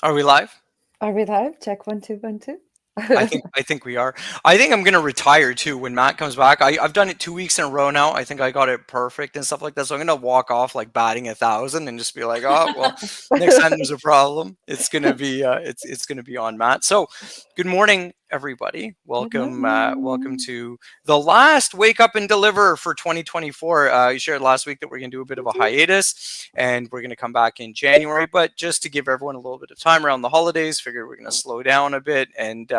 Are we live? Are we live? Check 1 2 1 2. I think we are. I think I'm gonna retire too when Matt comes back. I've done it 2 weeks in a row now. I think I got it perfect and stuff like that. So I'm gonna walk off like batting 1,000 and just be like, oh well, next time there's a problem, it's gonna be on Matt. So good morning, everybody. Good Welcome morning. to the last Wake Up and Deliver for 2024. You shared last week that we're gonna do a bit of a hiatus and we're gonna come back in January. But just to give everyone a little bit of time around the holidays, figured we're gonna slow down a bit and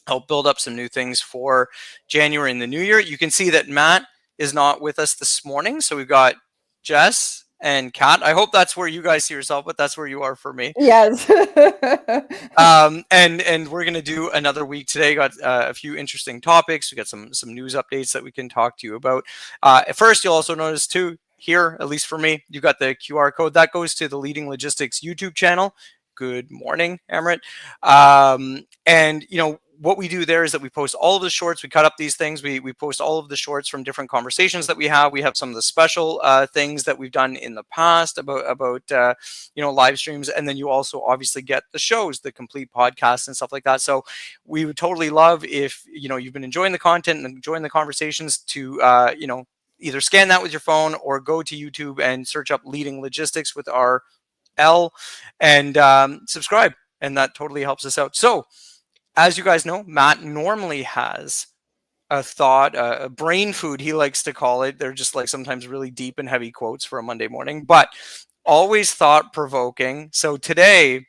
help build up some new things for January and the new year. You can see that Matt is not with us this morning. So we've got Jess and Kat. I hope that's where you guys see yourself, but that's where you are for me. Yes. And we're gonna do another week today. Got a few interesting topics. We got some news updates that we can talk to you about. At first, you'll also notice too here, at least for me, you got the QR code that goes to the Leading Logistics YouTube channel. Good morning, Emirates. And what we do there is that we post all of the shorts. We cut up these things. We post all of the shorts from different conversations that we have. We have some of the special things that we've done in the past about live streams, and then you also obviously get the shows, the complete podcasts and stuff like that. So we would totally love if you've been enjoying the content and enjoying the conversations to either scan that with your phone or go to YouTube and search up Leading Logistics with our L and subscribe, and that totally helps us out. So as you guys know, Matt normally has a thought, a brain food, he likes to call it. They're just like sometimes really deep and heavy quotes for a Monday morning, but always thought provoking. So today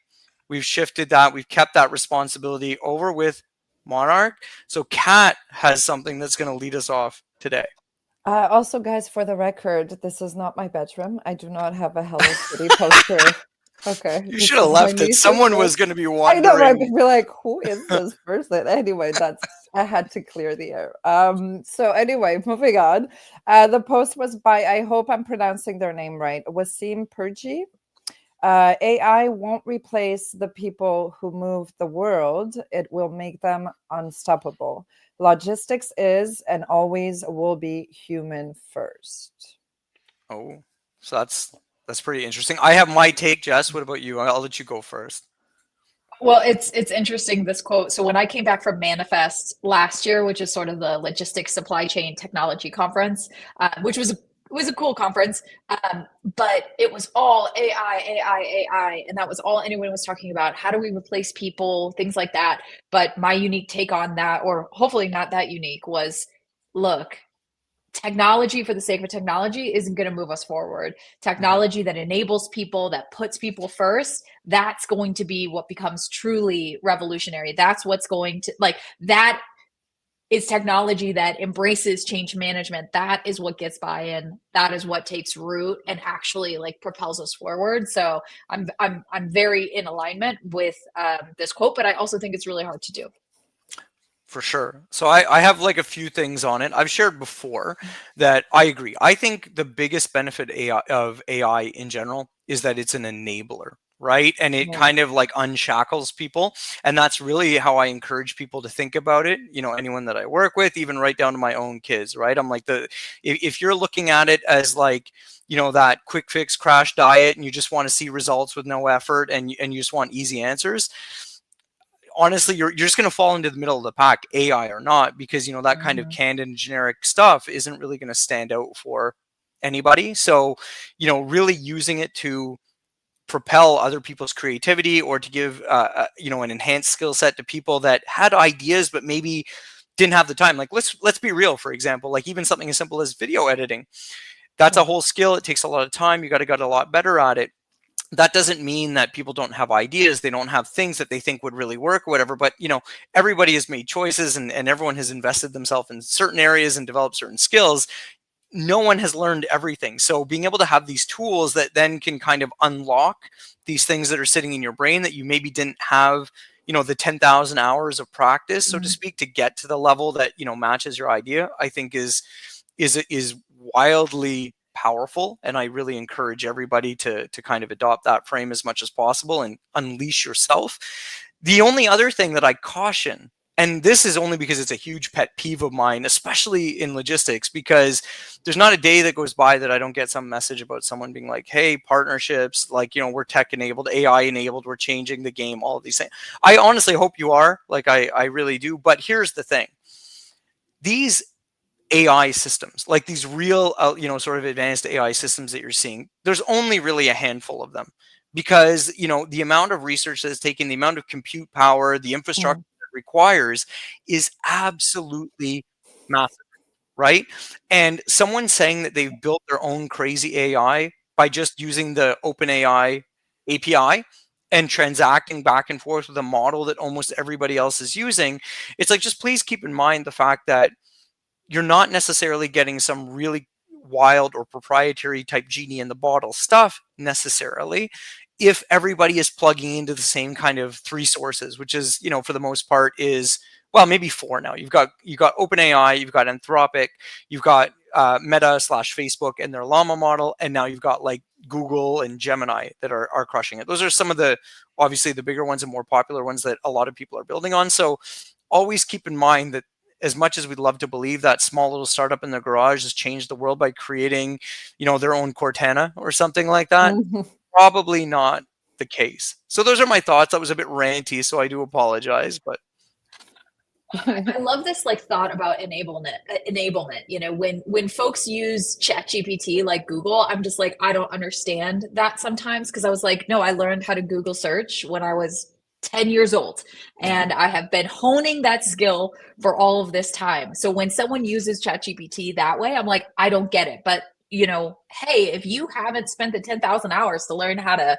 we've shifted that. We've kept that responsibility over with Monarch. So Kat has something that's going to lead us off today. Also, guys, for the record, this is not my bedroom. I do not have a Hello Kitty poster. Okay, You this should have is my left it. niece's Someone room. was going to be I know, right? wondering. Be like, who is this person? Anyway, I had to clear the air. So anyway, moving on. The post was by, I hope I'm pronouncing their name right, Wasim Purji. AI won't replace the people who move the world, it will make them unstoppable. Logistics is and always will be human first. Oh, so that's pretty interesting. I have my take, Jess. What about you? I'll let you go first. Well, it's interesting, this quote. So when I came back from Manifest last year, which is sort of the logistics supply chain technology conference, which was a cool conference, but it was all AI, AI, AI, and that was all anyone was talking about. How do we replace people, things like that. But my unique take on that, or hopefully not that unique, was look, technology for the sake of technology isn't going to move us forward. Mhm. Technology that enables people, that puts people first, that's going to be what becomes truly revolutionary. That's what's going to, like, that is technology that embraces change management. That is what gets buy-in. That is what takes root and actually like propels us forward. So I'm very in alignment with this quote, but I also think it's really hard to do. For sure. So I have like a few things on it. I've shared before that I agree. I think the biggest benefit of AI in general is that it's an enabler, right? And it Yeah. kind of like unshackles people. And that's really how I encourage people to think about it. Anyone that I work with, even right down to my own kids, right? I'm like, if you're looking at it as like, that quick fix crash diet and you just want to see results with no effort and you just want easy answers, honestly, you're just going to fall into the middle of the pack, AI or not, because that kind of Mhm. canned and generic stuff isn't really going to stand out for anybody. So really using it to propel other people's creativity or to give an enhanced skill set to people that had ideas but maybe didn't have the time. Like let's be real. For example, like even something as simple as video editing, that's a Yeah. whole skill. It takes a lot of time. You got to get a lot better at it. That doesn't mean that people don't have ideas, they don't have things that they think would really work or whatever, but everybody has made choices, and everyone has invested themselves in certain areas and developed certain skills. No one has learned everything, so being able to have these tools that then can kind of unlock these things that are sitting in your brain that you maybe didn't have the 10,000 hours of practice, so to Mhm. speak, to get to the level that matches your idea, I think is wildly powerful. And I really encourage everybody to kind of adopt that frame as much as possible and unleash yourself. The only other thing that I caution And this is only because it's a huge pet peeve of mine, especially in logistics, because there's not a day that goes by that I don't get some message about someone being like, hey, partnerships, like, you know, we're tech enabled, AI enabled, we're changing the game, all of these things. I honestly hope you are, like, I really do. But here's the thing. These AI systems, like these real, you know, sort of advanced AI systems that you're seeing, there's only really a handful of them, because, you know, the amount of research that's taken, the amount of compute power, the infrastructure it requires is absolutely massive, right? And someone saying that they've built their own crazy AI by just using the OpenAI API and transacting back and forth with a model that almost everybody else is using, it's like, just please keep in mind the fact that you're not necessarily getting some really wild or proprietary type genie in the bottle stuff necessarily, if everybody is plugging into the same kind of three sources, which is, you know, for the most part is, well, maybe four now. You've got OpenAI, you've got Anthropic, you've got Meta/Facebook and their Llama model, and now you've got like Google and Gemini that are crushing it. Those are some of the, obviously, the bigger ones and more popular ones that a lot of people are building on. So always keep in mind that as much as we'd love to believe that small little startup in their garage has changed the world by creating, you know, their own Cortana or something like that, probably not the case. So those are my thoughts. That was a bit ranty, so I do apologize, but I love this like thought about enablement. You know, when folks use ChatGPT like Google, I'm just like, I don't understand that sometimes, because I was like, no, I learned how to Google search when I was 10 years old, and I have been honing that skill for all of this time. So when someone uses ChatGPT that way, I'm like, I don't get it. But, you know, hey, if you haven't spent the 10,000 hours to learn how to,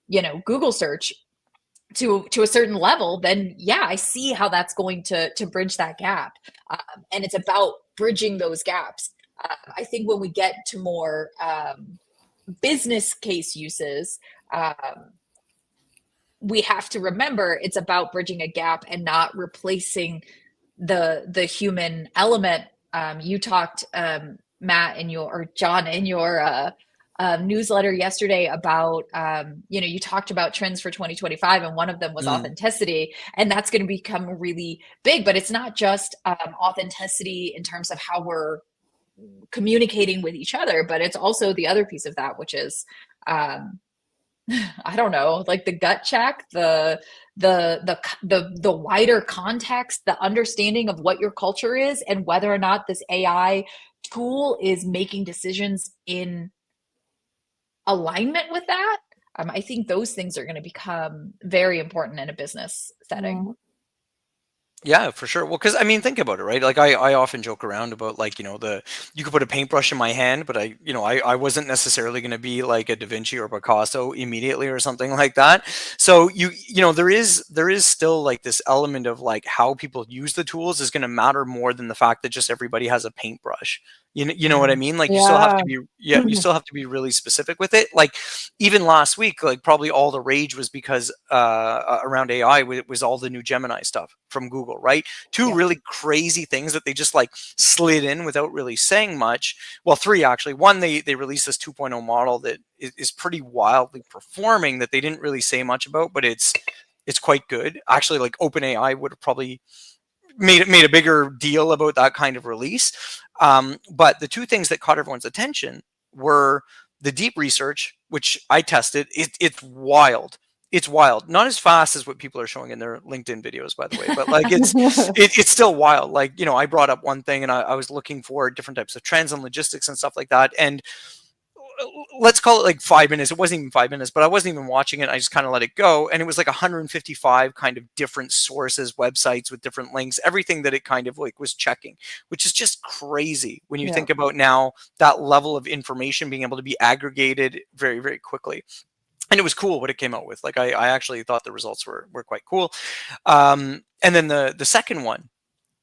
you know, Google search to a certain level, then yeah, I see how that's going to bridge that gap. And it's about bridging those gaps. I think when we get to more business case uses, we have to remember it's about bridging a gap and not replacing the human element. You talked, Matt, or John, in your newsletter yesterday about, you know, you talked about trends for 2025, and one of them was authenticity, and that's going to become really big. But it's not just authenticity in terms of how we're communicating with each other, but it's also the other piece of that, which is I don't know, like the gut check, the wider context, the understanding of what your culture is, and whether or not this AI tool is making decisions in alignment with that. I think those things are going to become very important in a business setting. Yeah, for sure. Well, because I mean, think about it, right? Like I often joke around about, like, you know, you could put a paintbrush in my hand, but I wasn't necessarily going to be like a Da Vinci or Picasso immediately or something like that. So you know, there is still like this element of like how people use the tools is going to matter more than the fact that just everybody has a paintbrush. You know what I mean? Like you still have to be, you still have to be really specific with it. Like even last week, like probably all the rage was because around AI, it was all the new Gemini stuff from Google, right? Two really crazy things that they just like slid in without really saying much. Well, three actually. One, they released this 2.0 model that is pretty wildly performing that they didn't really say much about, but it's quite good. Actually, like OpenAI would have probably made a bigger deal about that kind of release. But the two things that caught everyone's attention were the deep research, which I tested. It's wild. It's wild. Not as fast as what people are showing in their LinkedIn videos, by the way, but like it's still wild. Like, you know, I brought up one thing and I was looking for different types of trends and logistics and stuff like that. And let's call it like 5 minutes. It wasn't even 5 minutes, but I wasn't even watching it. I just kind of let it go. And it was like 155 kind of different sources, websites with different links, everything that it kind of like was checking, which is just crazy when you think about now that level of information being able to be aggregated very, very quickly. And it was cool what it came out with. Like I actually thought the results were quite cool. And then the second one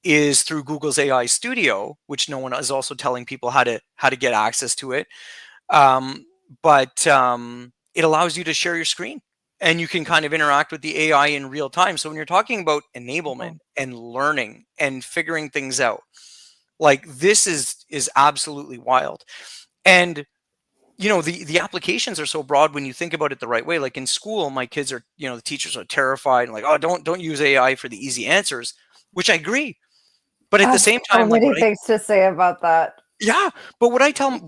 is through Google's AI Studio, which no one is also telling people how to get access to it. But it allows you to share your screen and you can kind of interact with the AI in real time. So when you're talking about enablement and learning and figuring things out, like this is absolutely wild. And you know, the applications are so broad when you think about it the right way. Like in school, my kids are, you know, the teachers are terrified and like, oh, don't use AI for the easy answers. which I agree. But I at the have same so time, like many things to say about that. yeah, but what I tell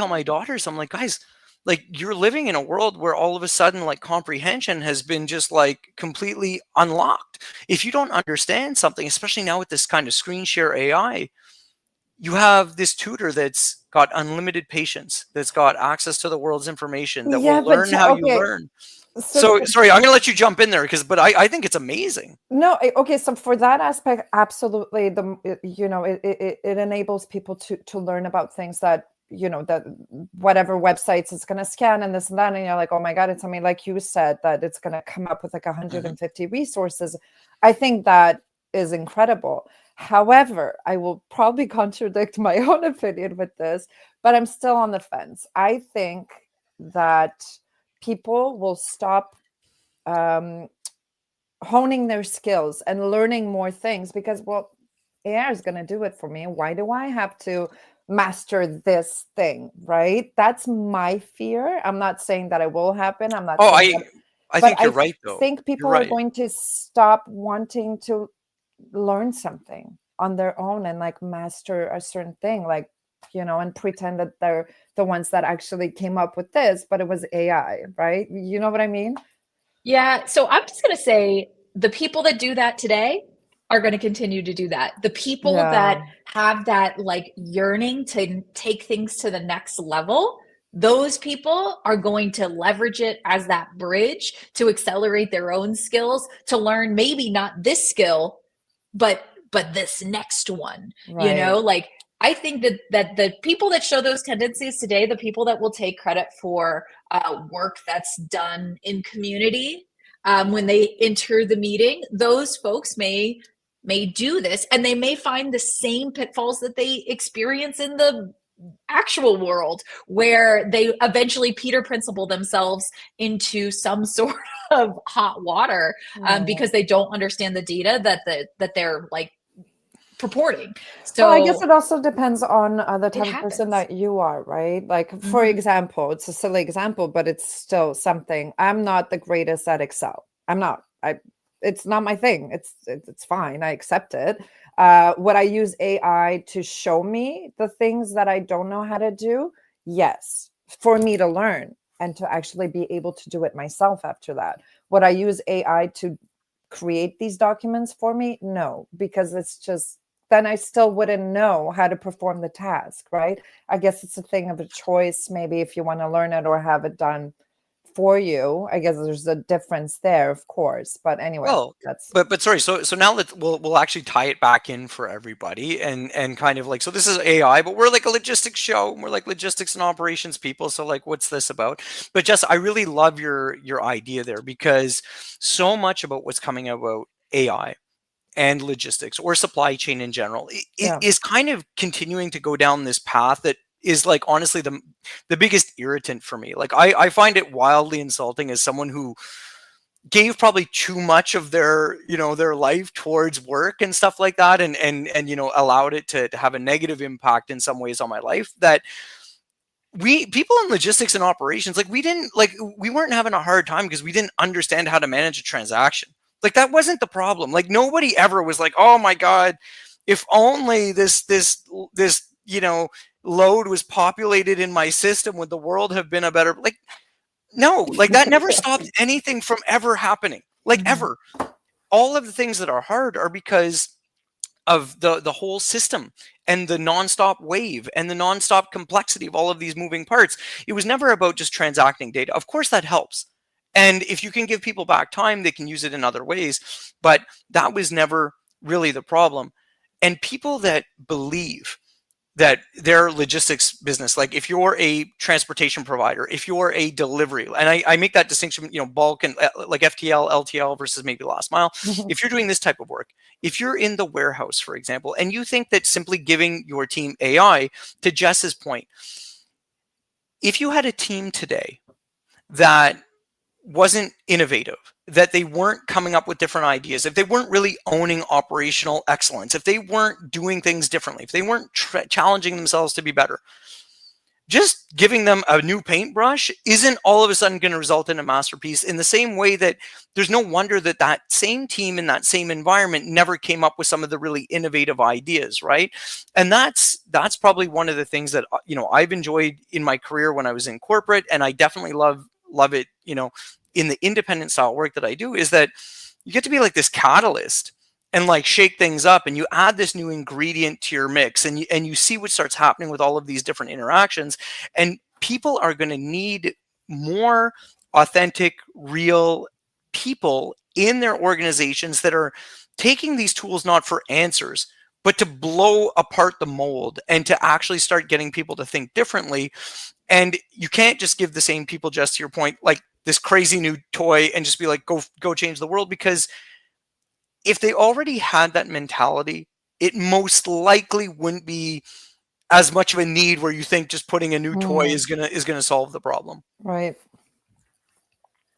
my daughters, I'm like, guys, like you're living in a world where all of a sudden like comprehension has been just like completely unlocked. If you don't understand something, especially now with this kind of screen share AI, you have this tutor that's got unlimited patience, that's got access to the world's information, that Yeah, will but learn how you okay. learn. So So sorry, I'm gonna let you jump in there but I think it's amazing. no, okay. So for that aspect, absolutely, it enables people to learn about things that that whatever websites it's going to scan and this and that, and you're like, oh my god, it's, I mean, like you said, that it's going to come up with like Mhm. 150 resources. I think that is incredible. However, I will probably contradict my own opinion with this, but I'm still on the fence. I think that people will stop um, honing their skills and learning more things because, well, AI is going to do it for me. Why do I have to master this thing? Right? That's my fear. I'm not saying that it will happen. I'm not Oh, saying that, I but think you're I right though. think You're people are right. going to stop wanting to learn something on their own and like master a certain thing, like, and pretend that they're the ones that actually came up with this, but it was AI, right? You know what I mean? Yeah, so I'm just gonna say the people that do that today are gonna continue to do that. The people Yeah. that have that like yearning to take things to the next level, those people are going to leverage it as that bridge to accelerate their own skills, to learn maybe not this skill, but this next one. Right. Like I think that the people that show those tendencies today, the people that will take credit for work that's done in community, when they enter the meeting, those folks may do this, and they may find the same pitfalls that they experience in the actual world, where they eventually Peter Principle themselves into some sort of hot water, Right. because they don't understand the data that they're like purporting. Well, I guess So it also depends on the it type of person happens. that you are, right? Like, for Mhm. example, it's a silly example, but it's still something. I'm not the greatest at Excel. I'm not. It's not my thing. It's fine. I accept it. Would I use AI to show me the things that I don't know how to do? Yes, for me to learn and to actually be able to do it myself after that. Would I use AI to create these documents for me? No, because it's just, then I still wouldn't know how to perform the task, right? I guess it's a thing of a choice, maybe, if you want to learn it or have it done for you. I guess there's a difference there, of course. But anyway, Well, that's but sorry, so now we'll actually tie it back in for everybody and kind of like, so this is AI, but we're like a logistics show, and we're like logistics and operations people. So like, what's this about? But Jess, I really love your idea there, because so much about what's coming about AI and logistics or supply chain in general yeah. is kind of continuing to go down this path that is like honestly the biggest irritant for me. Like I find it wildly insulting as someone who gave probably too much of their their life towards work and stuff like that, and allowed it to have a negative impact in some ways on my life, that we people in logistics and operations, like we weren't having a hard time because we didn't understand how to manage a transaction. Like that wasn't the problem. Like nobody ever was like, oh my god, if only this load was populated in my system, would the world have been a better, like, no, like that never stopped anything from ever happening. Like Mhm. ever. All of the things that are hard are because of the whole system and the nonstop wave and the nonstop complexity of all of these moving parts. It was never about just transacting data. Of course, that helps. And if you can give people back time, they can use it in other ways. But that was never really the problem. And people that believe that their logistics business, like if you're a transportation provider, if you're a delivery, and I make that distinction, bulk and like FTL, LTL versus maybe last mile. If you're doing this type of work, if you're in the warehouse, for example, and you think that simply giving your team AI, to Jess's point, if you had a team today that wasn't innovative, that they weren't coming up with different ideas, if they weren't really owning operational excellence, if they weren't doing things differently, if they weren't challenging themselves to be better, just giving them a new paintbrush isn't all of a sudden going to result in a masterpiece, in the same way that there's no wonder that that same team in that same environment never came up with some of the really innovative ideas, right? And that's probably one of the things that, you know, I've enjoyed in my career when I was in corporate, and I definitely love it, you know, in the independent style work that I do, is that you get to be like this catalyst and like shake things up, and you add this new ingredient to your mix, and you see what starts happening with all of these different interactions. And people are going to need more authentic, real people in their organizations that are taking these tools not for answers, but to blow apart the mold and to actually start getting people to think differently. And you can't just give the same people, just to your point, like this crazy new toy and just be like, go change the world, because if they already had that mentality, it most likely wouldn't be as much of a need where you think just putting a new toy is gonna solve the problem. Right.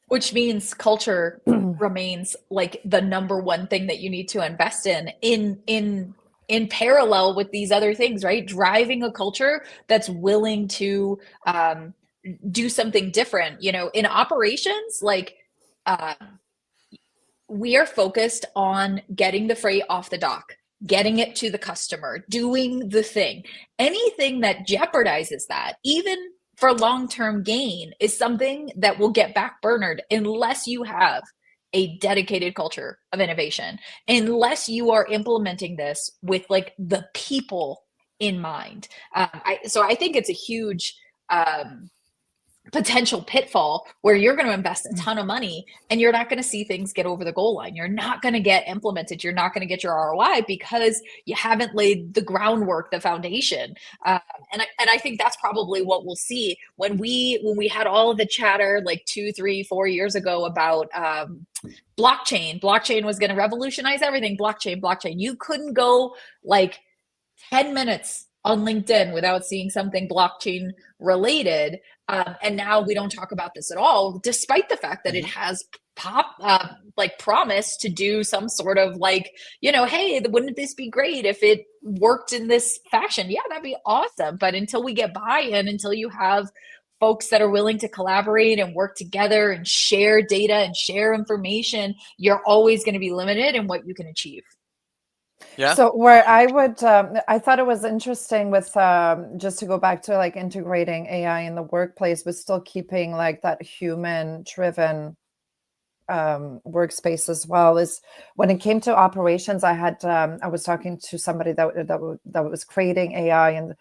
Which means culture remains like the number one thing that you need to invest in parallel with these other things, right? Driving a culture that's willing to do something different. You know, in operations, like we are focused on getting the freight off the dock, getting it to the customer, doing the thing. Anything that jeopardizes that, even for long-term gain, is something that will get backburnered unless you have a dedicated culture of innovation, unless you are implementing this with like the people in mind. So I think it's a huge potential pitfall where you're going to invest a ton of money and you're not going to see things get over the goal line. You're not going to get implemented. You're not going to get your ROI because you haven't laid the groundwork, the foundation. And I think that's probably what we'll see when we had all of the chatter like 2, 3, 4 years ago about blockchain. Blockchain was going to revolutionize everything. Blockchain. You couldn't go like 10 minutes on LinkedIn without seeing something blockchain related. And now we don't talk about this at all, despite the fact that it has promise to do some sort of like, you know, hey, wouldn't this be great if it worked in this fashion? Yeah, that'd be awesome. But until we get buy-in, until you have folks that are willing to collaborate and work together and share data and share information, you're always going to be limited in what you can achieve. Yeah. So where I would, I thought it was interesting with, just to go back to like integrating AI in the workplace, but still keeping like that human driven workspace as well, is when it came to operations, I had, I was talking to somebody that was creating AI and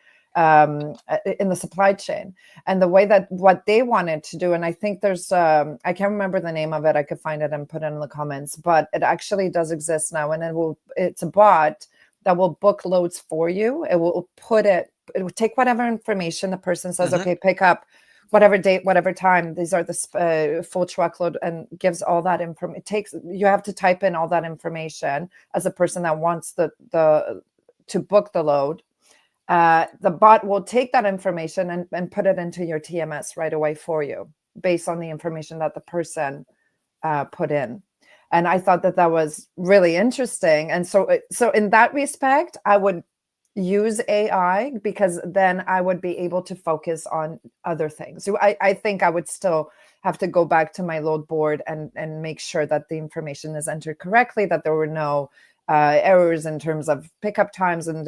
in the supply chain, and the way that what they wanted to do. And I think there's, I can't remember the name of it. I could find it and put it in the comments, but it actually does exist now. And it's a bot that will book loads for you. It will take whatever information the person says, okay, pick up whatever date, whatever time, these are the full truckload, and gives all that information. You have to type in all that information as a person that wants to book the load. The bot will take that information and put it into your TMS right away for you, based on the information that the person put in. And I thought that was really interesting. And so in that respect, I would use AI, because then I would be able to focus on other things. So I think I would still have to go back to my load board and make sure that the information is entered correctly, that there were no errors in terms of pickup times and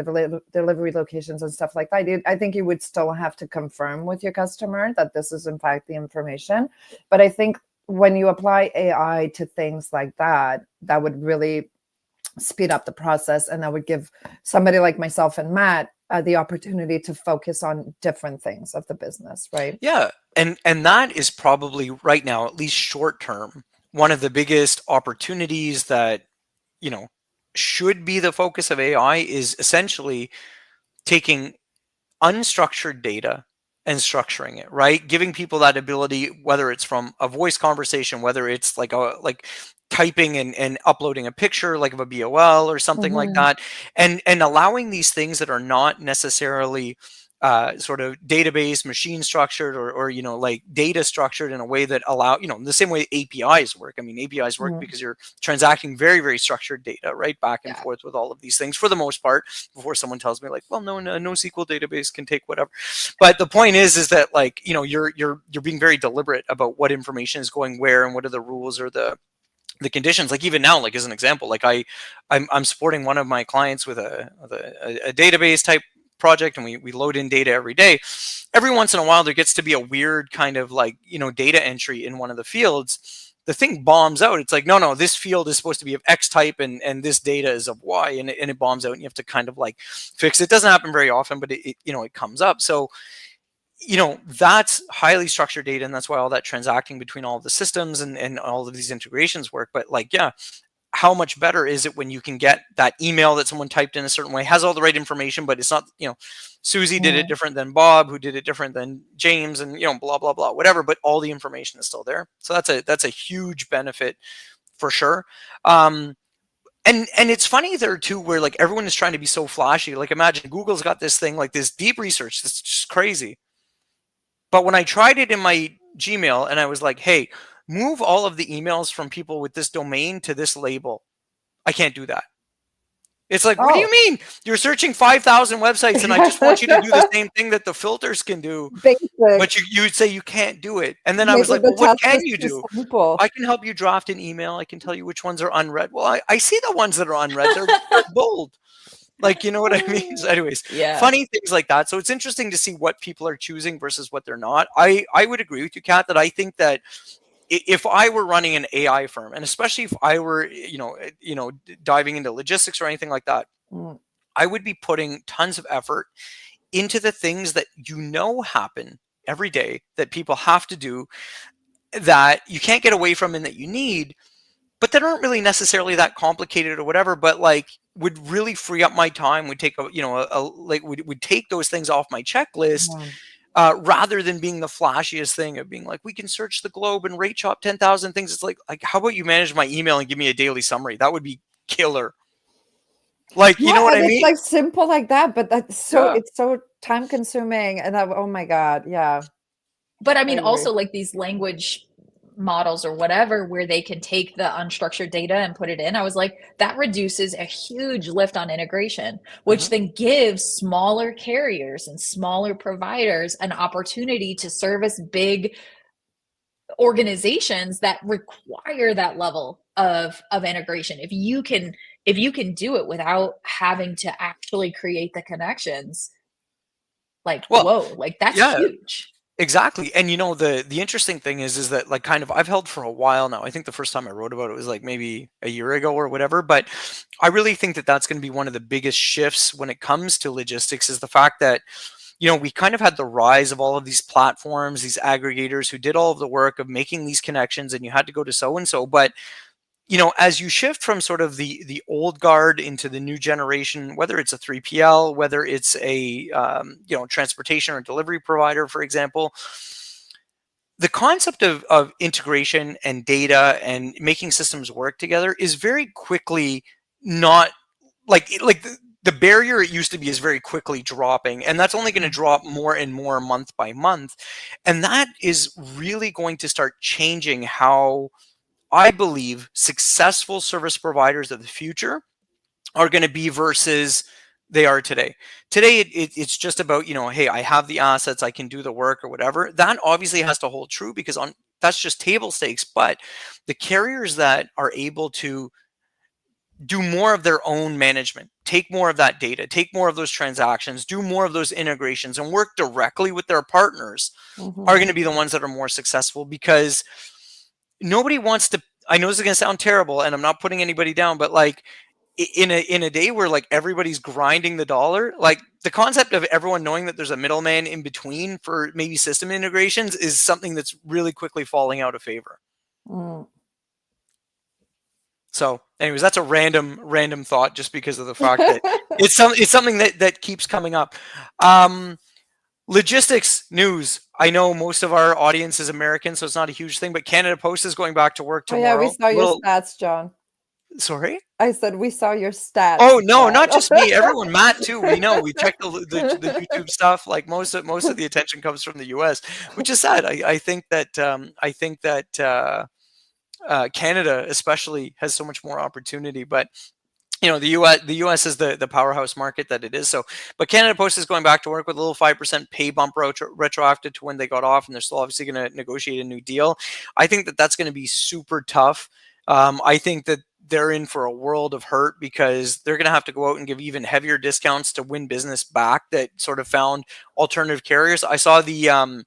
delivery locations and stuff like that. I think you would still have to confirm with your customer that this is in fact the information. But I think when you apply AI to things like that, that would really speed up the process, and that would give somebody like myself and Matt the opportunity to focus on different things of the business, right? Yeah, and that is probably right now, at least short term, one of the biggest opportunities that, you know, should be the focus of AI, is essentially taking unstructured data and structuring it, right? Giving people that ability, whether it's from a voice conversation, whether it's like typing and uploading a picture like of a BOL or something like that, and allowing these things that are not necessarily sort of database, machine structured, or like data structured in a way that allow, the same way APIs work. I mean, APIs work because you're transacting very, very structured data, right, back and forth with all of these things for the most part, before someone tells me like, well, no NoSQL database can take whatever. But the point is that like, you're being very deliberate about what information is going where and what are the rules or the conditions. Like even now, like as an example, like I'm supporting one of my clients with a database type project, and we load in data every day. Every once in a while there gets to be a weird kind of like data entry in one of the fields. The thing bombs out. It's like, no, this field is supposed to be of X type and this data is of Y, and it bombs out, and you have to kind of like fix it. It doesn't happen very often, but it comes up. So that's highly structured data, and that's why all that transacting between all of the systems and all of these integrations work. But like, yeah, how much better is it when you can get that email that someone typed in a certain way, has all the right information, but it's not, Susie did it different than Bob, who did it different than James, and blah blah blah, whatever. But all the information is still there. So that's a huge benefit for sure. And it's funny there too, where like everyone is trying to be so flashy. Like imagine Google's got this thing, like this deep research that's just crazy. But when I tried it in my Gmail and I was like, hey, move all of the emails from people with this domain to this label, I can't do that. It's like, what do you mean? You're searching 5,000 websites and I just want you to do the same thing that the filters can do. Basic. But you would say you can't do it. And then I was like, well, what can you do? Simple. I can help you draft an email. I can tell you which ones are unread. Well, I see the ones that are unread. They're bold. Like, you know what I mean? So anyways, funny things like that. So it's interesting to see what people are choosing versus what they're not. I would agree with you, Kat, that I think that if I were running an AI firm, and especially if I were, diving into logistics or anything like that, I would be putting tons of effort into the things that happen every day that people have to do, that you can't get away from and that you need, but that aren't really necessarily that complicated or whatever, but like would really free up my time, would take would take those things off my checklist. Rather than being the flashiest thing of being like, we can search the globe and rate shop 10,000 things. It's like, how about you manage my email and give me a daily summary? That would be killer. Like, you know what I mean? It's like simple like that, but that's so it's so time consuming. And oh my God. Yeah. But I mean, also like these language models or whatever, where they can take the unstructured data and put it in. I was like, that reduces a huge lift on integration, which then gives smaller carriers and smaller providers an opportunity to service big organizations that require that level of integration. If you can do it without having to actually create the connections, like, whoa, like that's huge. Exactly. And the interesting thing is that like kind of I've held for a while now. I think the first time I wrote about it was like maybe a year ago or whatever, but I really think that that's going to be one of the biggest shifts when it comes to logistics, is the fact that we kind of had the rise of all of these platforms, these aggregators who did all of the work of making these connections, and you had to go to so and so. But as you shift from sort of the old guard into the new generation, whether it's a 3PL, whether it's a transportation or delivery provider, for example, the concept of integration and data and making systems work together is very quickly not like the barrier it used to be is very quickly dropping, and that's only going to drop more and more month by month. And that is really going to start changing how I believe successful service providers of the future are going to be versus they are today. Today, it's just about, hey, I have the assets, I can do the work or whatever. That obviously has to hold true because that's just table stakes. But the carriers that are able to do more of their own management, take more of that data, take more of those transactions, do more of those integrations, and work directly with their partners are going to be the ones that are more successful, because nobody wants to, I know this is going to sound terrible and I'm not putting anybody down, but like in a day where like everybody's grinding the dollar, like the concept of everyone knowing that there's a middleman in between for maybe system integrations is something that's really quickly falling out of favor. So anyways, that's a random thought just because of the fact that it's something that keeps coming up. Logistics news. I know most of our audience is American, so it's not a huge thing, but Canada Post is going back to work tomorrow. Oh yeah, we saw your stats, John. Sorry. I said we saw your stats. Oh no, Matt. not just me. Everyone, Matt too. We know. We check the YouTube stuff. Like most of the attention comes from the U.S., which is sad. I think that Canada especially has so much more opportunity, but the US is the powerhouse market that it is. So, but Canada Post is going back to work with a little 5% pay bump retroactive to when they got off, and they're still obviously going to negotiate a new deal. I think that that's going to be super tough. I think that they're in for a world of hurt because they're going to have to go out and give even heavier discounts to win business back that sort of found alternative carriers. I saw the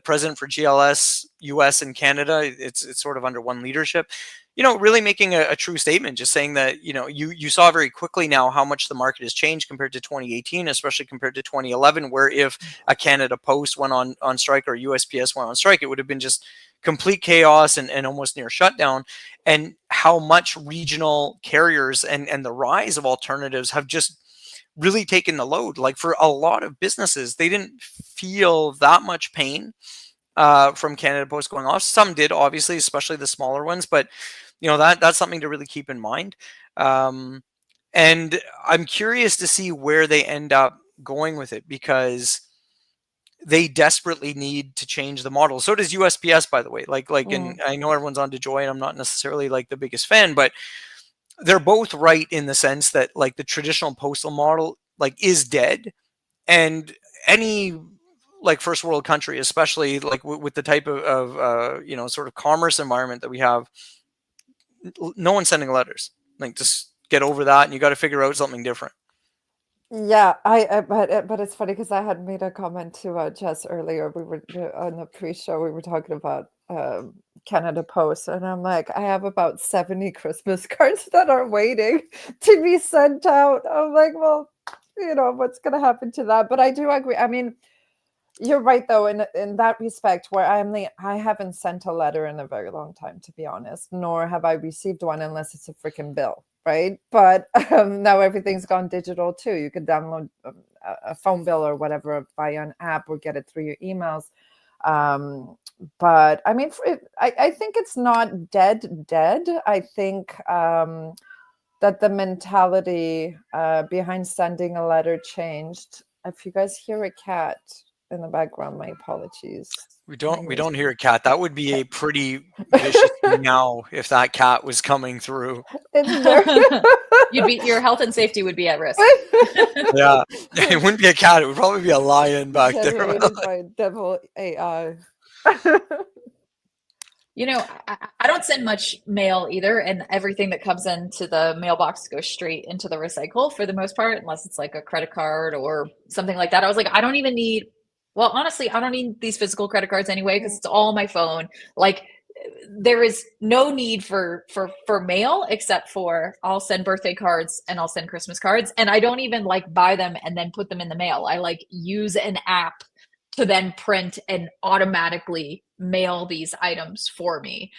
president for GLS US and Canada. It's sort of under one leadership, really making a true statement, just saying that, you saw very quickly now how much the market has changed compared to 2018, especially compared to 2011, where if a Canada Post went on strike or USPS went on strike, it would have been just complete chaos and almost near shutdown, and how much regional carriers and the rise of alternatives have just really taken the load. Like for a lot of businesses, they didn't feel that much pain from Canada Post going off. Some did, obviously, especially the smaller ones, but that's something to really keep in mind. And I'm curious to see where they end up going with it, because they desperately need to change the model. So does USPS, by the way. And I know everyone's on DeJoy, and I'm not necessarily like the biggest fan, but they're both right in the sense that like the traditional postal model like is dead, and any like first world country, especially like with the type of sort of commerce environment that we have, no one's sending letters. Like, just get over that, and you got to figure out something different. Yeah, but it's funny because I had made a comment to Jess earlier. We were on the pre-show. We were talking about Canada Post, and I'm like, I have about 70 Christmas cards that are waiting to be sent out. I'm like, well, what's going to happen to that? But I do agree. I mean, you're right though in that respect, where I haven't sent a letter in a very long time, to be honest, nor have I received one unless it's a freaking bill. Right. But now everything's gone digital too. You could download a phone bill or whatever via an app or get it through your emails. But I mean, I think it's not dead. I think that the mentality behind sending a letter changed. If you guys hear a cat in the background, my apologies. We don't hear a cat. That would be a pretty vicious meow if that cat was coming through. Your health and safety would be at risk. Yeah, it wouldn't be a cat. It would probably be a lion back there. By devil AI. I don't send much mail either, and everything that comes into the mailbox goes straight into the recycle for the most part, unless it's like a credit card or something like that. I was like, honestly, I don't need these physical credit cards anyway, because it's all on my phone. Like, there is no need for mail, except for I'll send birthday cards and I'll send Christmas cards, and I don't even like buy them and then put them in the mail. I like use an app to then print and automatically mail these items for me.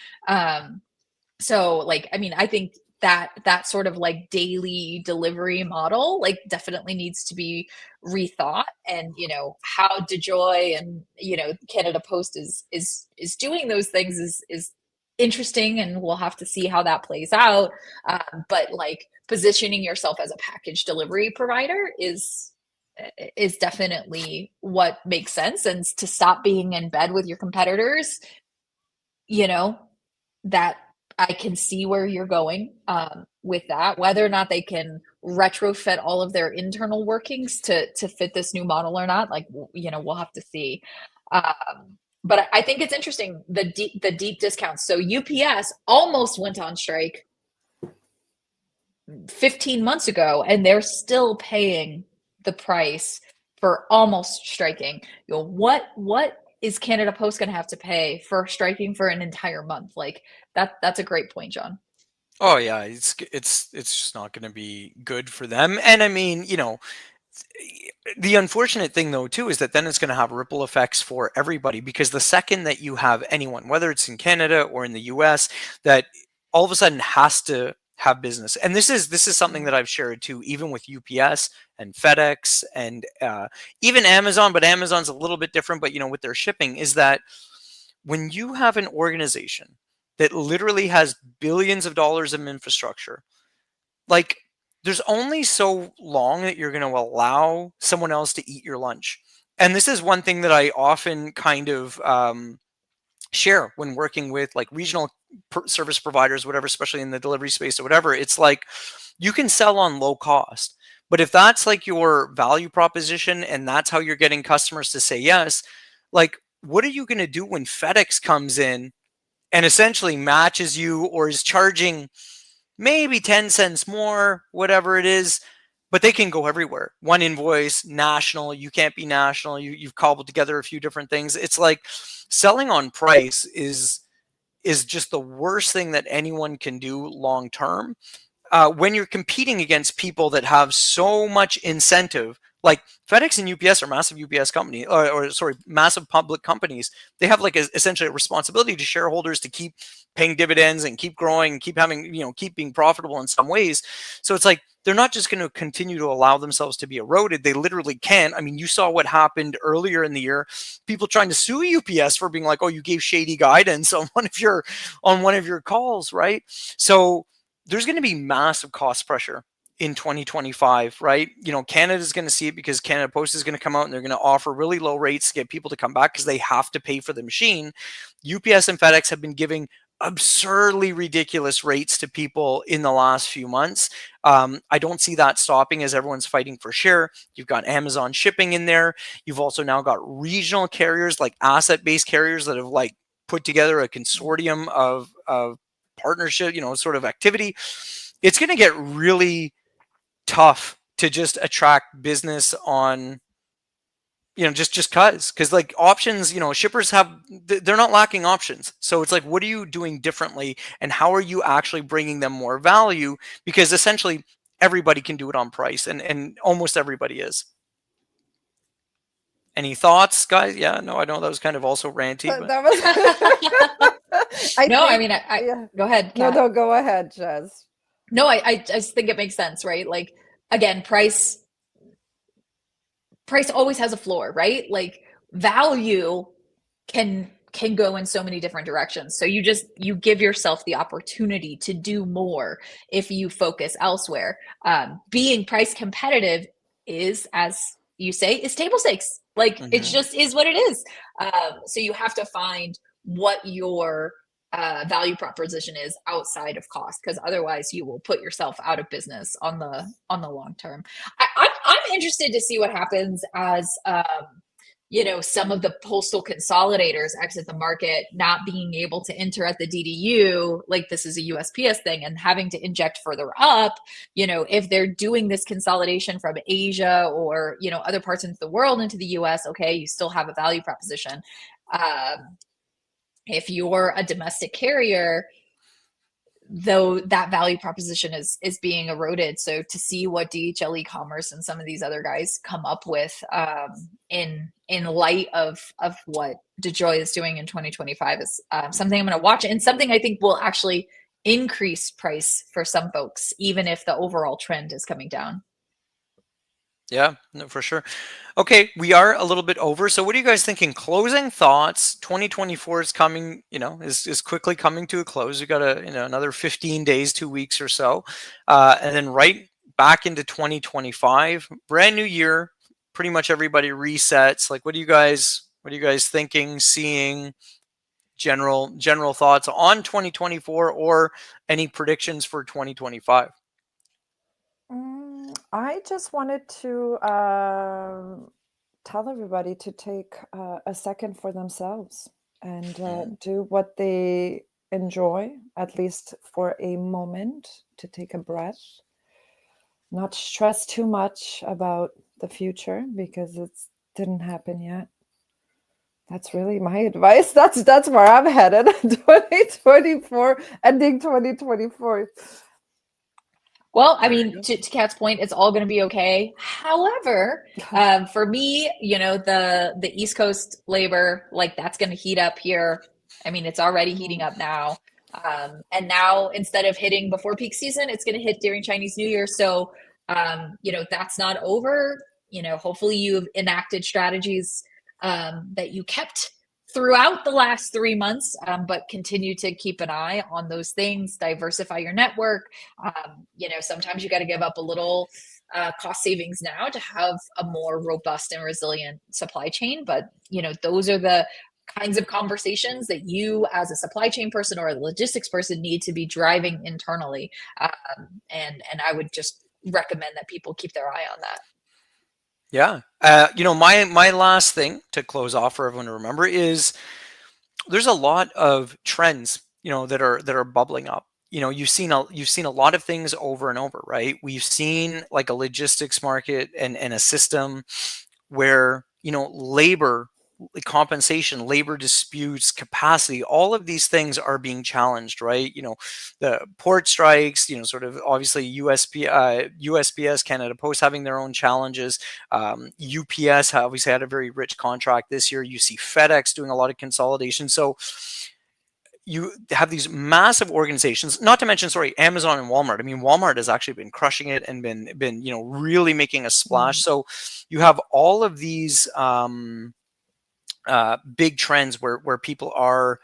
So like, I mean, I think that sort of like daily delivery model like definitely needs to be rethought. And how DeJoy and Canada Post is doing those things is interesting, and we'll have to see how that plays out. But like, positioning yourself as a package delivery provider is definitely what makes sense, and to stop being in bed with your competitors. That I can see where you're going with that. Whether or not they can retrofit all of their internal workings to fit this new model or not, like, we'll have to see. But I think it's interesting, the deep discounts. So UPS almost went on strike 15 months ago, and they're still paying the price for almost striking. What is Canada Post going to have to pay for striking for an entire month? Like, that's a great point, John. Oh yeah, it's just not going to be good for them. And I mean, the unfortunate thing though too is that then it's going to have ripple effects for everybody, because the second that you have anyone, whether it's in Canada or in the US, that all of a sudden has to have business, and this is something that I've shared too, even with UPS and FedEx and even Amazon, but Amazon's a little bit different, but with their shipping, is that when you have an organization that literally has billions of dollars of infrastructure, like there's only so long that you're going to allow someone else to eat your lunch. And this is one thing that I often kind of share when working with like regional service providers, whatever, especially in the delivery space or whatever. It's like you can sell on low cost, but if that's like your value proposition and that's how you're getting customers to say yes, like what are you going to do when FedEx comes in and essentially matches you or is charging maybe 10 cents more, whatever it is, but they can go everywhere. One invoice, national, you can't be national. You've cobbled together a few different things. It's like selling on price is just the worst thing that anyone can do long term. When you're competing against people that have so much incentive, like FedEx and UPS are massive UPS company, or sorry, massive public companies. They have like essentially a responsibility to shareholders to keep paying dividends and keep growing, keep having, keep being profitable in some ways. So it's like they're not just going to continue to allow themselves to be eroded. They literally can. I mean, you saw what happened earlier in the year. People trying to sue UPS for being like, "Oh, you gave shady guidance on one of your calls," right? So there's going to be massive cost pressure in 2025, right? Canada's going to see it because Canada Post is going to come out and they're going to offer really low rates to get people to come back because they have to pay for the machine. UPS and FedEx have been giving absurdly ridiculous rates to people in the last few months. I don't see that stopping as everyone's fighting for share. You've got Amazon shipping in there. You've also now got regional carriers, like asset-based carriers that have like put together a consortium of partnership, sort of activity. It's going to get really tough to just attract business on, just because like options, shippers they're not lacking options. So it's like, what are you doing differently and how are you actually bringing them more value? Because essentially everybody can do it on price and almost everybody is. Any thoughts, guys? Yeah, no, I know that was kind of also ranty, but That was I go ahead, Kat. No, go ahead, Jazz. No, I just think it makes sense, right? Like, again, price always has a floor, right? Like value can go in so many different directions. So you give yourself the opportunity to do more if you focus elsewhere. Being price competitive is, as you say, is table stakes. Like it just is what it is. So you have to find what your value proposition is outside of cost, because otherwise you will put yourself out of business on the long term. I'm interested to see what happens as some of the postal consolidators exit the market, not being able to enter at the DDU, like this is a USPS thing, and having to inject further up. If they're doing this consolidation from Asia or other parts of the world into the US, okay, you still have a value proposition. If you're a domestic carrier, though, that value proposition is being eroded. So to see what DHL e-commerce and some of these other guys come up with in light of what DeJoy is doing in 2025 is something I'm going to watch, and something I think will actually increase price for some folks, even if the overall trend is coming down. Yeah, no, for sure. Okay, we are a little bit over. So what are you guys thinking? Closing thoughts. 2024 is coming, is quickly coming to a close. We got another 15 days, 2 weeks or so. And then right back into 2025, brand new year, pretty much everybody resets. Like, what are you guys thinking, seeing, general thoughts on 2024 or any predictions for 2025? I just wanted to tell everybody to take a second for themselves and do what they enjoy, at least for a moment, to take a breath, not stress too much about the future because it didn't happen yet. That's really my advice. That's where I'm headed. 2024, ending 2024. Well, I mean, to Kat's point, it's all going to be okay. However, for me, the East Coast labor, like that's going to heat up here. I mean, it's already heating up now. And now instead of hitting before peak season, it's going to hit during Chinese New Year. So, that's not over. Hopefully you've enacted strategies that you kept throughout the last 3 months, but continue to keep an eye on those things, diversify your network. Sometimes you got to give up a little cost savings now to have a more robust and resilient supply chain. But, those are the kinds of conversations that you as a supply chain person or a logistics person need to be driving internally. And I would just recommend that people keep their eye on that. Yeah. My last thing to close off for everyone to remember is there's a lot of trends, that are bubbling up. You've seen a lot of things over and over, right? We've seen like a logistics market and a system where, labor compensation, labor disputes, capacity, all of these things are being challenged, right? The port strikes, sort of obviously USPS, Canada Post having their own challenges. UPS obviously had a very rich contract this year. You see FedEx doing a lot of consolidation. So you have these massive organizations, not to mention, Amazon and Walmart. I mean, Walmart has actually been crushing it and been really making a splash. So you have all of these big trends where people are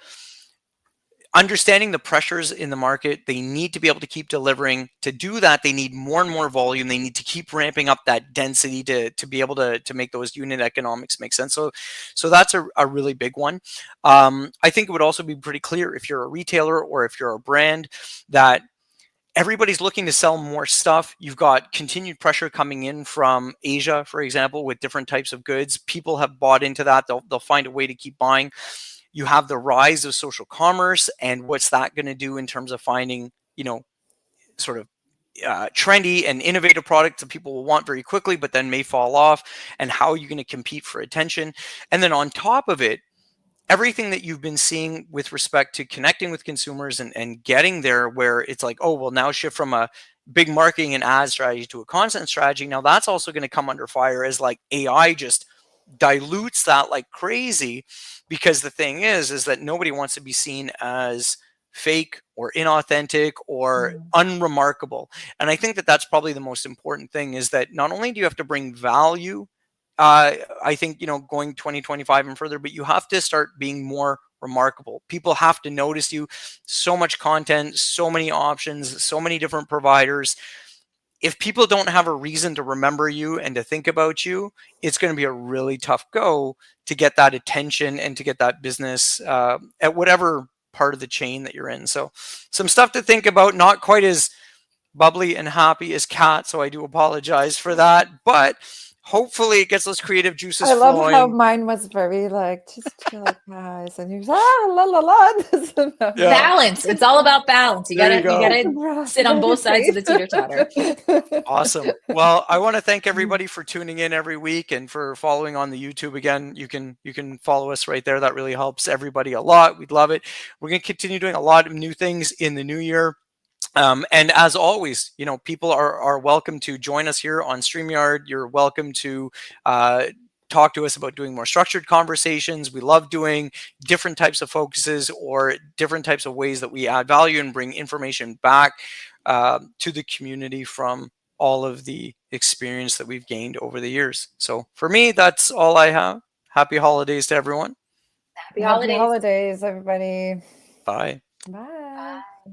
understanding the pressures in the market. They need to be able to keep delivering. To do that, they need more and more volume. They need to keep ramping up that density to be able to make those unit economics make sense. So that's a really big one. I think it would also be pretty clear if you're a retailer or if you're a brand that everybody's looking to sell more stuff. You've got continued pressure coming in from Asia, for example, with different types of goods. People have bought into that. They'll find a way to keep buying. You have the rise of social commerce, and what's that going to do in terms of finding, sort of trendy and innovative products that people will want very quickly, but then may fall off, and how are you going to compete for attention? And then on top of it, everything that you've been seeing with respect to connecting with consumers and getting there, where it's like, oh, well, now shift from a big marketing and ad strategy to a content strategy. Now that's also going to come under fire as like AI just dilutes that like crazy, because the thing is that nobody wants to be seen as fake or inauthentic or unremarkable. And I think that that's probably the most important thing, is that not only do you have to bring value, I think, going 2025 and further, but you have to start being more remarkable. People have to notice you. So much content, so many options, so many different providers. If people don't have a reason to remember you and to think about you, it's going to be a really tough go to get that attention and to get that business at whatever part of the chain that you're in. So some stuff to think about, not quite as bubbly and happy as Kat, so I do apologize for that, but hopefully it gets those creative juices I love flowing. how mine was very like, just chill like guys, and you la la la. Yeah. Balance. It's all about balance. You There gotta you go. sit on both sides of the teeter totter. Awesome. Well, I want to thank everybody for tuning in every week and for following on the YouTube. Again, you can follow us right there. That really helps everybody a lot. We'd love it. We're going to continue doing a lot of new things in the new year. And as always, people are welcome to join us here on StreamYard. You're welcome to talk to us about doing more structured conversations. We love doing different types of focuses or different types of ways that we add value and bring information back to the community from all of the experience that we've gained over the years. So for me, that's all I have. Happy holidays to everyone. Happy Happy holidays. holidays, everybody. Bye. Bye. Bye.